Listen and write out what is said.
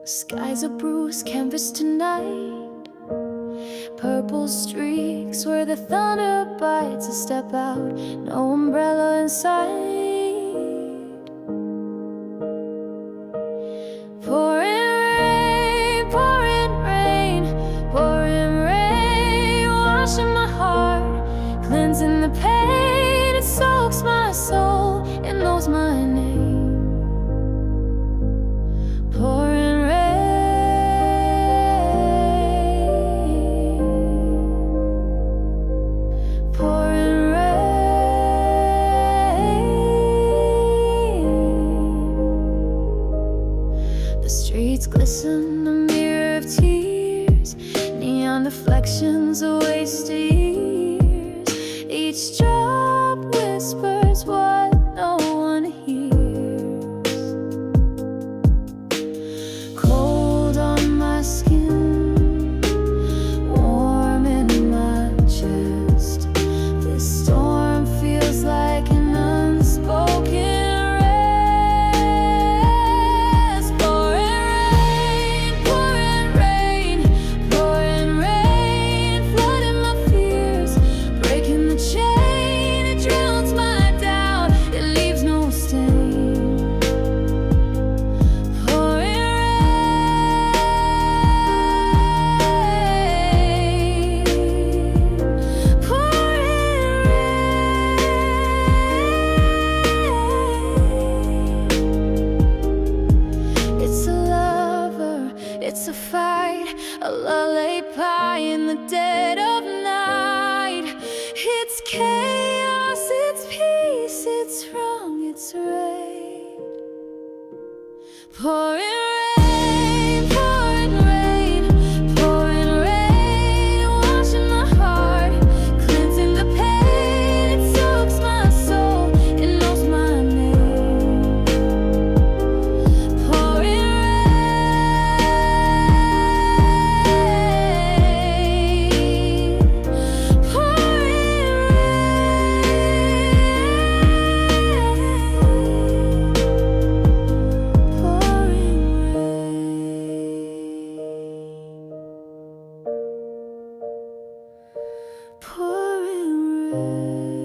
Skies are bruised, canvas tonight. Purple streaks where the thunder bites. A step out, no umbrella in sight. Pouring rain, pouring rain, pouring rain, washing my heart, cleansing the pain. It soaks my soul, it knows my name. Pouring rain, pouring rain. The streets glisten, a mirror of tears, neon reflections of wasted years. Each drop whispers what no one hears. Cold on my skin, warm in my chest. This storm feels like an unspoken rest. Pouring rain, pouring rain, flooding my fears, breaking the chain. It drowns my doubt, it leaves no stain. Pouring it's a lover, it's a fight, a lullaby in the dead of night. It's chaos, it's peace, it's wrong, it's right. Pouring rain, pouring rain, pouring rain, washing my heart, cleansing the pain. It soaks my soul, it knows my name. Pouring rain, pouring rain.